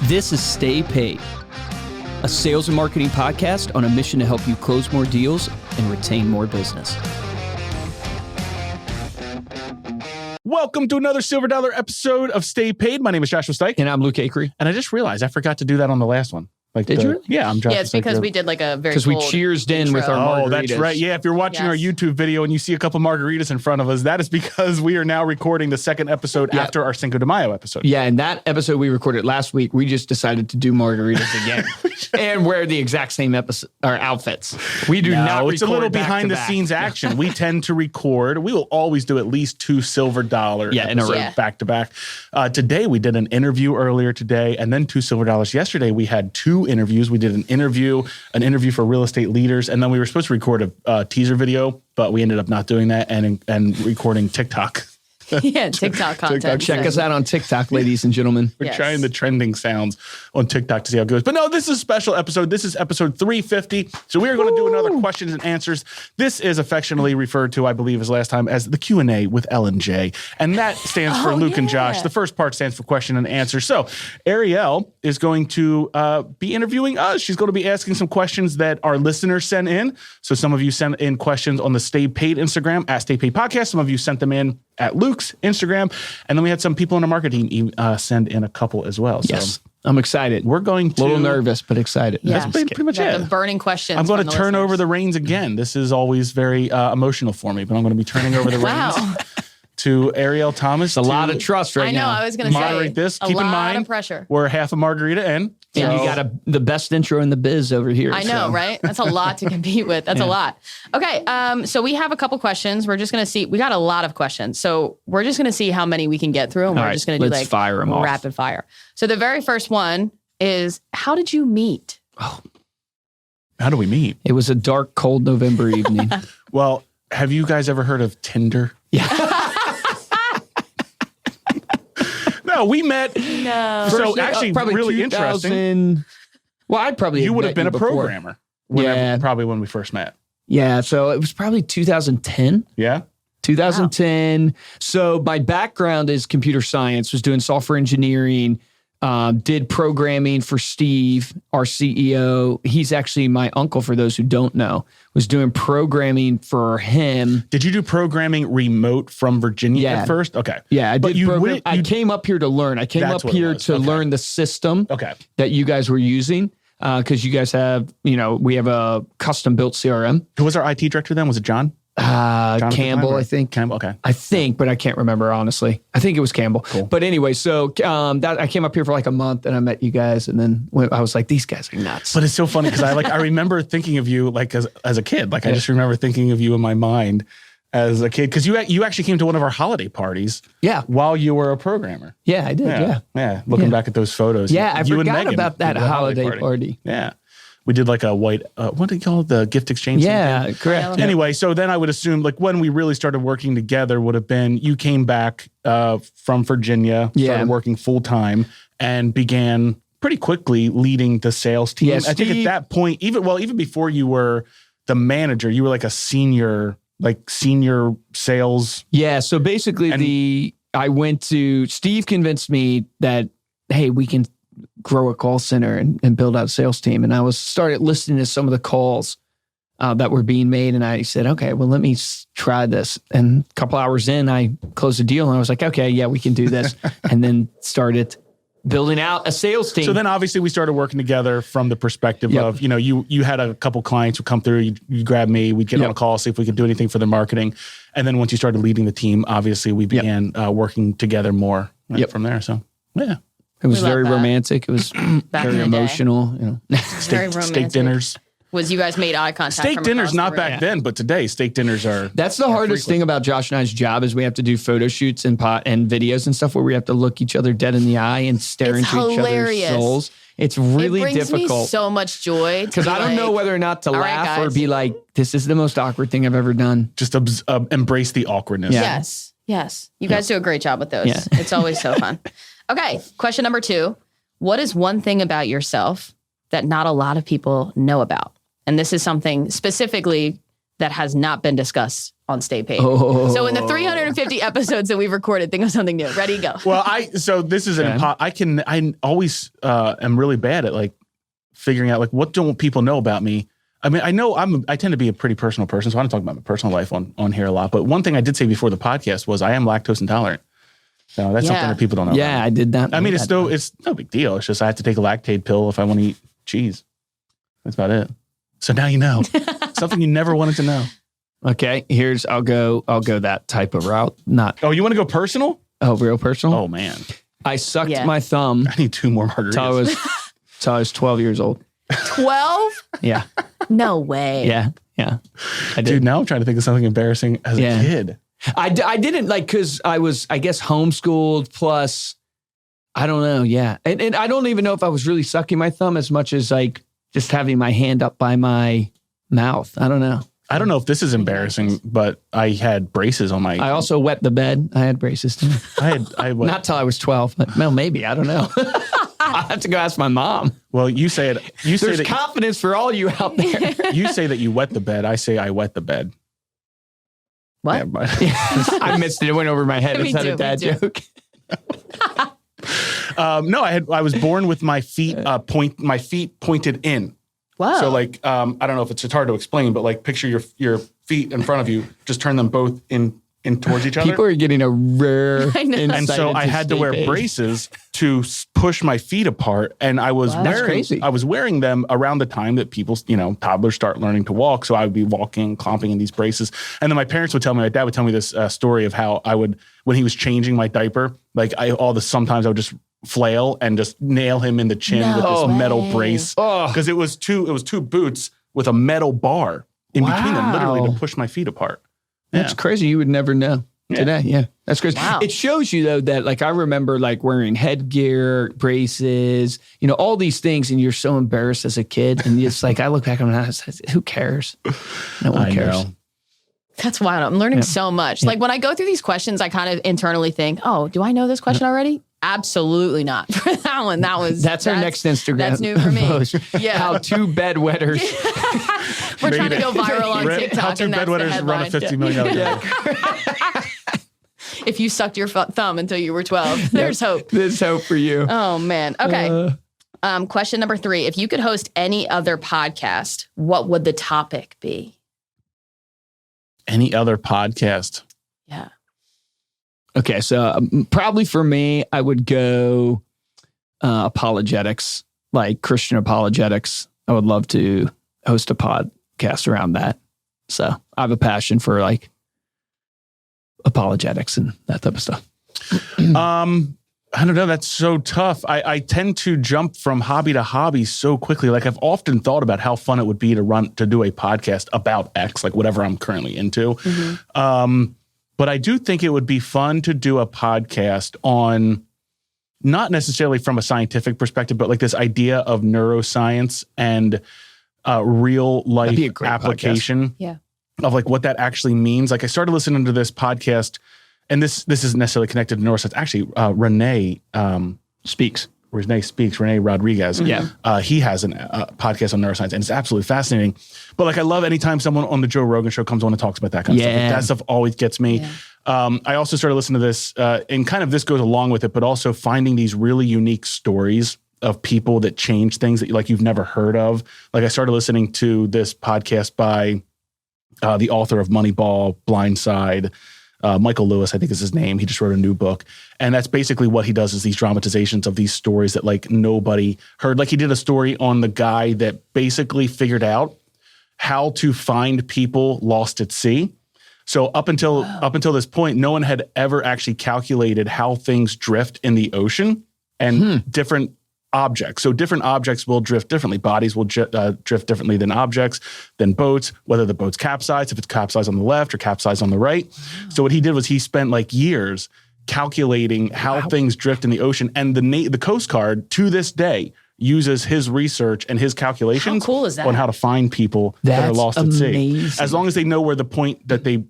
This is Stay Paid, a sales and marketing podcast on a mission to help you close more deals and retain more business. Welcome to another Silver Dollar episode of Stay Paid. My name is Joshua Stike. And I'm Luke Akery. And I just realized I forgot to do that on the last one. Did you? Yeah, I'm Joshua. Yeah, it's because we did like a very Because we cheersed in with our margaritas. Oh, that's right. Yeah, if you're watching our YouTube video and you see a couple margaritas in front of us, that is because we are now recording the second episode after our Cinco de Mayo episode. Yeah, and that episode we recorded last week, we just decided to do margaritas again and wear the exact same outfits. We do not record it's a little back behind to the back. scenes action. We tend to record. We will always do at least 2 Silver Dollar episodes back to back. Today we did an interview earlier today and then 2 Silver Dollars. Yesterday we had 2 interviews. We did an interview for real estate leaders, and then we were supposed to record a teaser video, but we ended up not doing that and recording TikTok. Yeah, TikTok content. Check us out on TikTok, ladies and gentlemen. We're trying the trending sounds on TikTok to see how it goes. But no, this is a special episode. This is episode 350. So we are going to do another questions and answers. This is affectionately referred to, I believe, as last time, as the Q&A with L&J. And that stands for Luke and Josh. The first part stands for question and answer. So Ariel is going to be interviewing us. She's going to be asking some questions that our listeners sent in. So some of you sent in questions on the Stay Paid Instagram, at Stay Paid Podcast. Some of you sent them in at Luke's Instagram. And then we had some people in our marketing team send in a couple as well. So yes, I'm excited. we're going to... A little nervous, but excited. Yeah. That's pretty much it. The burning questions. I'm going to turn listeners. over the reins again. This is always very emotional for me, but I'm going to be turning over the reins to Ariel Thomas. It's a lot of trust right now. I know, I was going to say. Moderate this. Keep in mind, of pressure. We're half a margarita in. And you got the best intro in the biz over here. I know, right? That's a lot to compete with. That's a lot. Okay, so we have a couple questions. We're just going to see. We got a lot of questions. So we're just going to see how many we can get through. And we're just going to do like fire them off. rapid fire. So the very first one is, how did you meet? Oh. How do we meet? It was a dark, cold November evening. Well, have you guys ever heard of Tinder? Yeah. No, we met. No. So actually, probably really 2000, interesting. Well, I'd probably You would have been a before. programmer. Probably when we first met. Yeah, so it was probably 2010. Yeah. 2010. Wow. So my background is computer science, was doing software engineering, did programming for Steve, our CEO. He's actually my uncle, for those who don't know, was doing programming for him. Did you do programming remote from Virginia at first? Okay. Yeah, I but did. I came up here to learn. I came up here to learn the system that you guys were using. Because you guys have, we have a custom built CRM. Who was our IT director then? Was it John? Campbell, I think. Campbell, okay. I think, but I can't remember, honestly. I think it was Campbell. Cool. But anyway, so I came up here for like a month and I met you guys. And then I was like, these guys are nuts. But it's so funny because I remember thinking of you like as a kid. Like I just remember thinking of you in my mind as a kid. Because you actually came to one of our holiday parties while you were a programmer. Yeah, I did, Yeah, looking back at those photos. Yeah, I forgot about that holiday party. Yeah. We did like a white, what do you call it? The gift exchange? Yeah, correct. Anyway, so then I would assume like when we really started working together would have been you came back from Virginia, started working full time and began pretty quickly leading the sales team. Yeah, I think at that point, even before you were the manager, you were like a senior sales. Yeah, so basically Steve convinced me that, hey, we can grow a call center and build out a sales team. And I started listening to some of the calls that were being made. And I said, okay, well, let me try this. And a couple hours in, I closed the deal and I was like, okay, yeah, we can do this. And then started building out a sales team. So then obviously we started working together from the perspective of, you had a couple clients who come through, you grab me, we'd get on a call, see if we could do anything for their marketing. And then once you started leading the team, obviously we began working together more from there. So, yeah. It was very romantic. It was very emotional. Steak dinners. Was you guys made eye contact? Steak dinners, not back then, but today steak dinners are. That's the hardest thing about Josh and I's job is we have to do photo shoots and videos and stuff where we have to look each other dead in the eye and stare into each other's souls. It's really difficult. It brings me so much joy. Because I don't know whether or not to laugh or be like, this is the most awkward thing I've ever done. Just embrace the awkwardness. Yeah. Yes. You guys do a great job with those. Yeah. It's always so fun. Okay, question number 2. What is one thing about yourself that not a lot of people know about? And this is something specifically that has not been discussed on Stay Paid. Oh. So in the 350 episodes that we've recorded, think of something new. Ready, go. Well, so this is I always am really bad at like figuring out like what don't people know about me. I mean, I tend to be a pretty personal person, so I don't talk about my personal life on here a lot. But one thing I did say before the podcast was I am lactose intolerant. So that's something that people don't know. Yeah, about. I did that. I mean, it's no big deal. It's just I have to take a lactate pill if I want to eat cheese. That's about it. So now you know something you never wanted to know. Okay, I'll go that type of route. Oh, you want to go personal? Oh, real personal? Oh man, I sucked my thumb. I need 2 more margaritas. Till I was 12 years old. 12? Yeah. No way. Yeah. I did. Dude, now I'm trying to think of something embarrassing as a kid. I didn't like, because I was, I guess, homeschooled, plus, I don't know. Yeah. And I don't even know if I was really sucking my thumb as much as like just having my hand up by my mouth. I don't know. I don't know if this is embarrassing, but I had braces on my. I also wet the bed. I had braces too. I Not till I was 12, but well, maybe. I don't know. I'll have to go ask my mom. Well, you say it. There's confidence for all you out there. You say that you wet the bed. I say I wet the bed. What? I missed it. It went over my head. Me Is that too, a dad me too. joke? No, I was born with my feet pointed in. Wow. So like, I don't know if it's hard to explain, but like picture your feet in front of you, just turn them both in towards each other. People are getting a rare insight. And so I had to wear braces to push my feet apart. And I was wearing them around the time that people, toddlers start learning to walk. So I would be walking, clomping in these braces. And then my parents would tell me, my dad would tell me this story of how I would, when he was changing my diaper, like sometimes I would just flail and just nail him in the chin with this metal brace. Because it was two boots with a metal bar in between them, literally to push my feet apart. That's crazy. You would never know today. Yeah, that's crazy. Wow. It shows you though that like I remember like wearing headgear, braces, all these things, and you're so embarrassed as a kid. And it's like I look back on it and I say, who cares? No one cares. Know. That's wild. I'm learning so much. Like when I go through these questions, I kind of internally think, oh, do I know this question already? Absolutely not. For that one, that's our next Instagram. That's new for me. Yeah. How 2 bedwetters. We're trying to go viral on TikTok. How 2 bedwetters run a $50 million. If you sucked your thumb until you were 12, there's hope. There's hope for you. Oh man. Okay. Question number 3. If you could host any other podcast, what would the topic be? Any other podcast? Yeah. Okay, so probably for me, I would go apologetics, like Christian apologetics. I would love to host a podcast around that. So I have a passion for like apologetics and that type of stuff. I don't know. That's so tough. I tend to jump from hobby to hobby so quickly. Like I've often thought about how fun it would be to do a podcast about X, like whatever I'm currently into. Mm-hmm. But I do think it would be fun to do a podcast on, not necessarily from a scientific perspective, but like this idea of neuroscience and real life application of like what that actually means. Like I started listening to this podcast, and this isn't necessarily connected to neuroscience. Actually, Renee Rodriguez. Yeah. He has a podcast on neuroscience, and it's absolutely fascinating. But like, I love anytime someone on the Joe Rogan show comes on and talks about that kind of stuff. Like, that stuff always gets me. Yeah. I also started listening to this, and kind of this goes along with it, but also finding these really unique stories of people that change things that like you've never heard of. Like I started listening to this podcast by the author of Moneyball, Blindside, Michael Lewis, I think is his name. He just wrote a new book. And that's basically what he does, is these dramatizations of these stories that like nobody heard. Like he did a story on the guy that basically figured out how to find people lost at sea. So up until this point, no one had ever actually calculated how things drift in the ocean and different objects. So different objects will drift differently. Bodies will drift differently than objects, than boats, whether the boat's capsized, if it's capsized on the left or capsized on the right. So what he did was he spent like years calculating how things drift in the ocean. And the Coast Guard to this day uses his research and his calculations on how to find people that are lost at sea. As long as they know where the point that they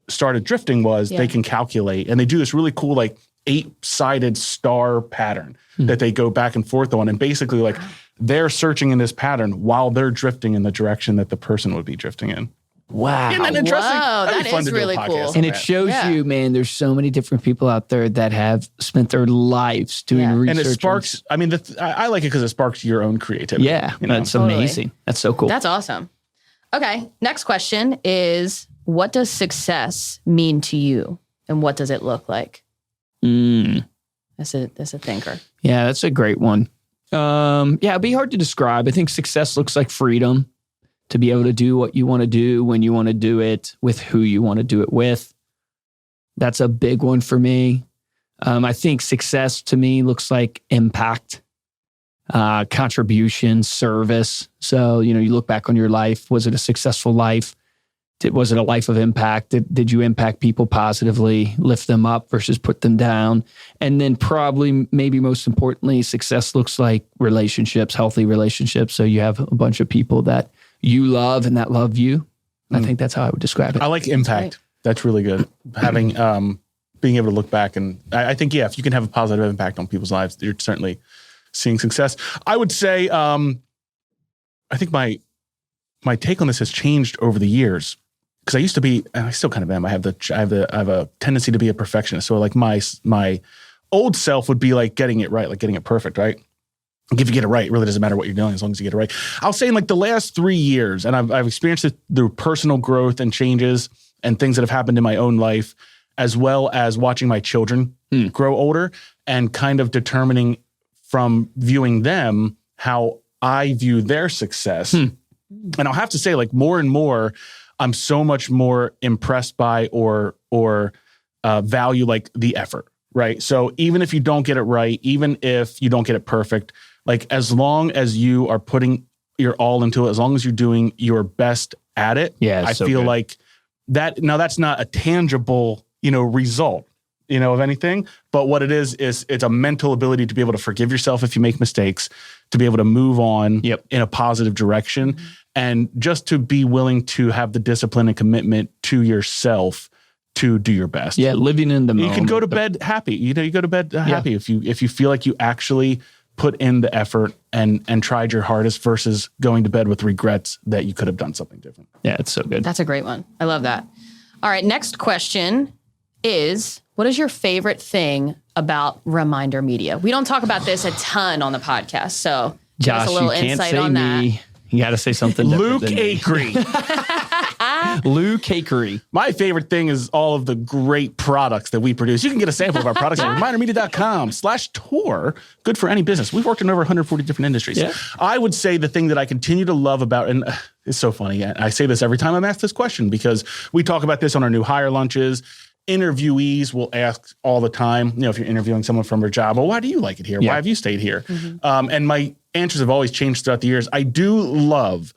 started drifting was, they can calculate. And they do this really cool like 8-sided star pattern that they go back and forth on. And basically like they're searching in this pattern while they're drifting in the direction that the person would be drifting in. Wow. Isn't that interesting? Whoa, that is really cool. And it shows you, man, there's so many different people out there that have spent their lives doing research. And it sparks, I mean, I like it because it sparks your own creativity. Yeah, that's amazing. That's so cool. That's awesome. Okay, next question is, what does success mean to you? And what does it look like? That's a thinker. Yeah, that's a great one. It'd be hard to describe. I think success looks like freedom. To be able to do what you want to do when you want to do it with who you want to do it with. That's a big one for me. I think success to me looks like impact, contribution, service. So, you look back on your life. Was it a successful life? Was it a life of impact? Did you impact people positively, lift them up versus put them down? And then probably, maybe most importantly, success looks like relationships, healthy relationships. So you have a bunch of people that you love and that love you. I think that's how I would describe it. I like impact. That's really good. Having, being able to look back and I think, if you can have a positive impact on people's lives, you're certainly seeing success. I would say, I think my take on this has changed over the years because I used to be, and I still kind of am. I have a tendency to be a perfectionist. So like my old self would be like getting it right, like getting it perfect, right? If you get it right, it really doesn't matter what you're doing as long as you get it right. I'll say in like the last 3 years, and I've experienced it through personal growth and changes and things that have happened in my own life, as well as watching my children grow older and kind of determining from viewing them how I view their success. And I'll have to say, like, more and more, I'm so much more impressed by or value like the effort, right? So even if you don't get it right, even if you don't get it perfect, like as long as you are putting your all into it, as long as you're doing your best at it, I feel like that. Now that's not a tangible, result, of anything, but what it is it's a mental ability to be able to forgive yourself if you make mistakes, to be able to move on in a positive direction, and just to be willing to have the discipline and commitment to yourself to do your best. Yeah, living in the moment. You can go to bed happy. You go to bed happy if you feel like you actually put in the effort and tried your hardest versus going to bed with regrets that you could have done something different. Yeah, it's so good. That's a great one. I love that. All right, next question is, what is your favorite thing about ReminderMedia? We don't talk about this a ton on the podcast, so Josh, give us a little insight on that. You got to say something Luke Akery. Luke Akery. My favorite thing is all of the great products that we produce. You can get a sample of our products at remindermedia.com/tour. Good for any business. We've worked in over 140 different industries. Yeah. I would say the thing that I continue to love about, and it's so funny, I say this every time I'm asked this question because we talk about this on our new hire lunches. Interviewees will ask all the time, if you're interviewing someone from their job, well, why do you like it here? Yeah. Why have you stayed here? And my answers have always changed throughout the years. I do love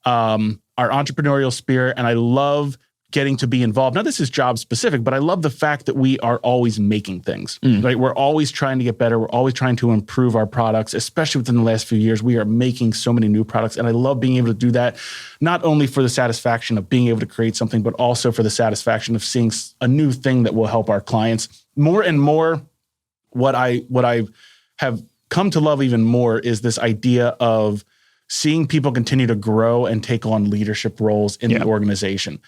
our entrepreneurial spirit, and I love getting to be involved. Now, this is job specific, but I love the fact that we are always making things, right? We're always trying to get better. We're always trying to improve our products, especially within the last few years. We are making so many new products, and I love being able to do that, not only for the satisfaction of being able to create something, but also for the satisfaction of seeing a new thing that will help our clients. More and more, what I have come to love even more is this idea of seeing people continue to grow and take on leadership roles in the organization.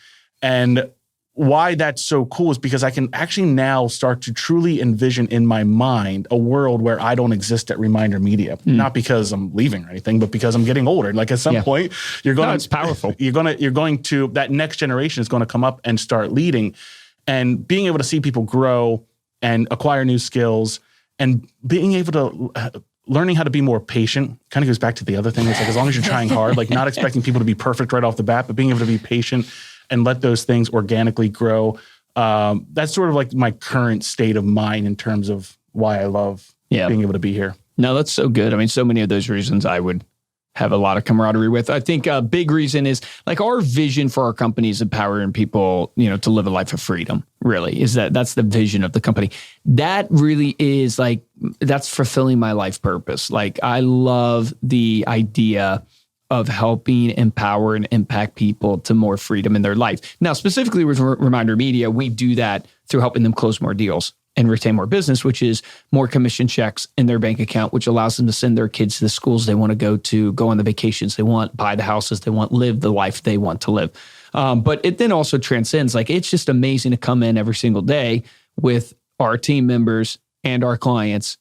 And why that's so cool is because I can actually now start to truly envision in my mind a world where I don't exist at ReminderMedia. Not because I'm leaving or anything, but because I'm getting older. Like at some point, you're going to, it's powerful. You're going to, that next generation is going to come up and start leading, and being able to see people grow and acquire new skills and being able to learning how to be more patient kind of goes back to the other thing. It's like, as long as you're trying hard, like not expecting people to be perfect right off the bat, but being able to be patient and let those things organically grow. That's sort of like my current state of mind in terms of why I love being able to be here. No, that's so good. I mean, so many of those reasons I would have a lot of camaraderie with. I think a big reason is like our vision for our company is empowering people, to live a life of freedom, really, that's the vision of the company. That really is like, that's fulfilling my life purpose. Like I love the idea of helping empower and impact people to more freedom in their life. Now, specifically with ReminderMedia, we do that through helping them close more deals and retain more business, which is more commission checks in their bank account, which allows them to send their kids to the schools they want to go on the vacations they want, buy the houses they want, live the life they want to live. But it then also transcends. Like, it's just amazing to come in every single day with our team members and our clients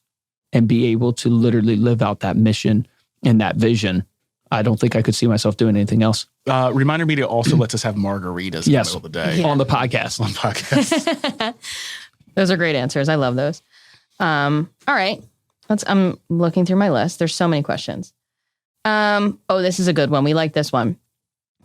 and be able to literally live out that mission and that vision. I don't think I could see myself doing anything else. ReminderMedia also lets us have margarritas in the middle of the day. On the podcast. Those are great answers. I love those. All right. I'm looking through my list. There's so many questions. This is a good one. We like this one.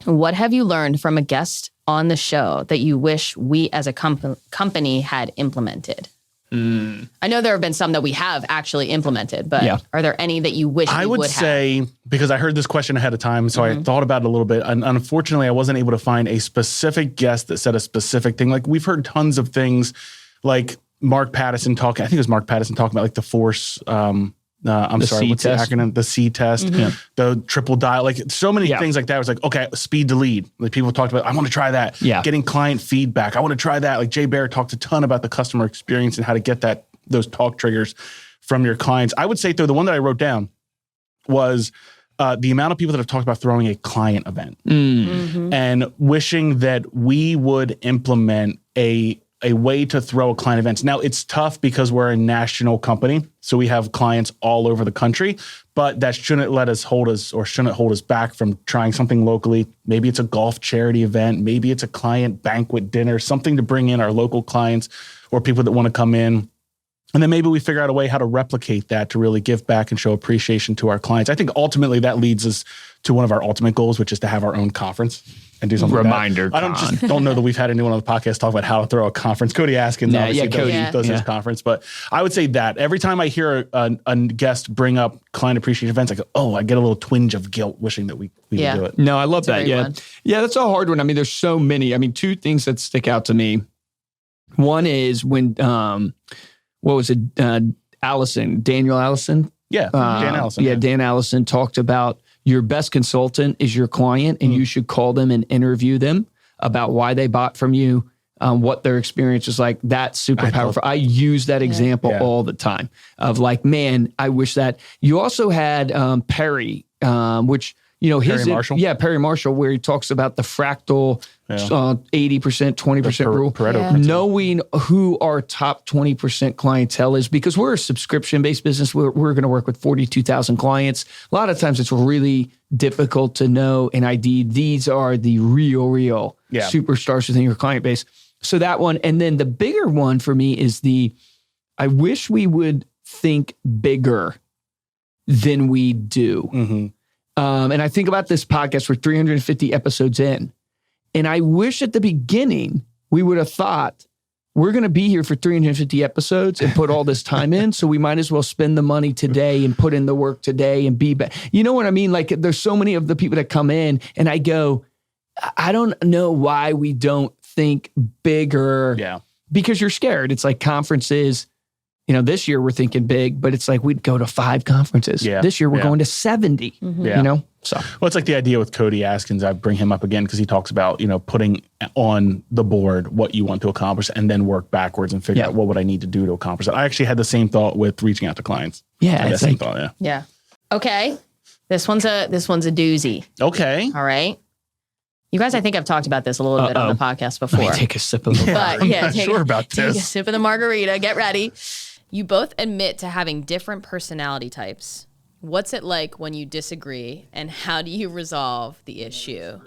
What have you learned from a guest on the show that you wish we as a company had implemented? I know there have been some that we have actually implemented, but are there any that you wish I would say, because I heard this question ahead of time, so I thought about it a little bit. And unfortunately, I wasn't able to find a specific guest that said a specific thing. Like, we've heard tons of things, like Mark Pattison talking. I think it was Mark Pattison talking about like the force. What's the acronym? The C test, the triple dial, like so many things like that. It was like, okay, speed to lead. Like, people talked about, I want to try that. Getting client feedback. I want to try that. Like, Jay Baer talked a ton about the customer experience and how to get those talk triggers from your clients. I would say, though, the one that I wrote down was the amount of people that have talked about throwing a client event and wishing that we would implement a way to throw a client event. Now, it's tough because we're a national company, so we have clients all over the country, but that shouldn't hold us back from trying something locally. Maybe it's a golf charity event. Maybe it's a client banquet dinner, something to bring in our local clients or people that want to come in. And then maybe we figure out a way how to replicate that to really give back and show appreciation to our clients. I think ultimately that leads us to one of our ultimate goals, which is to have our own conference and do something. Reminder. I don't know that we've had anyone on the podcast talk about how to throw a conference. Cody Askins does his conference, but I would say that every time I hear a guest bring up client appreciation events, I go, I get a little twinge of guilt wishing that we would do it. No, I love that. Yeah, that's a hard one. I mean, there's so many. I mean, two things that stick out to me. One is when what was it? Daniel Allison. Dan Allison. Dan Allison talked about your best consultant is your client, and you should call them and interview them about why they bought from you, what their experience is like. That's super powerful. I use that example all the time of like, man, I wish that. You also had Perry, which, Perry Marshall, where he talks about the fractal 80%, 20% rule. Knowing who our top 20% clientele is, because we're a subscription-based business. We're going to work with 42,000 clients. A lot of times it's really difficult to know and ID. These are the real superstars within your client base. So that one. And then the bigger one for me is I wish we would think bigger than we do. And I think about this podcast, we're 350 episodes in. And I wish at the beginning we would have thought we're going to be here for 350 episodes and put all this time in. So we might as well spend the money today and put in the work today and be back. You know what I mean? Like, there's so many of the people that come in and I go, I don't know why we don't think bigger. Yeah. Because you're scared. It's like conferences. This year we're thinking big, but it's like we'd go to 5 conferences. Yeah. This year we're going to 70, So, well, it's like the idea with Cody Askins. I bring him up again because he talks about, putting on the board what you want to accomplish and then work backwards and figure out what would I need to do to accomplish it. I actually had the same thought with reaching out to clients. Yeah. Okay. This one's a doozy. Okay. All right. You guys, I think I've talked about this a little bit on the podcast before. Let me take a sip of the margarita. Take a sip of the margarita. Get ready. You both admit to having different personality types. What's it like when you disagree, and how do you resolve the issue?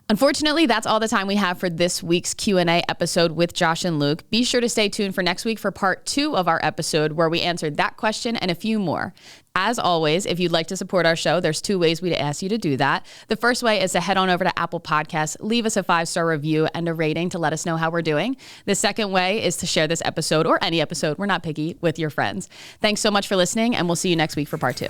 Unfortunately, that's all the time we have for this week's Q&A episode with Josh and Luke. Be sure to stay tuned for next week for part 2 of our episode, where we answered that question and a few more. As always, if you'd like to support our show, there's 2 ways we'd ask you to do that. The first way is to head on over to Apple Podcasts, leave us a 5-star review and a rating to let us know how we're doing. The second way is to share this episode, or any episode, we're not picky, with your friends. Thanks so much for listening, and we'll see you next week for part 2.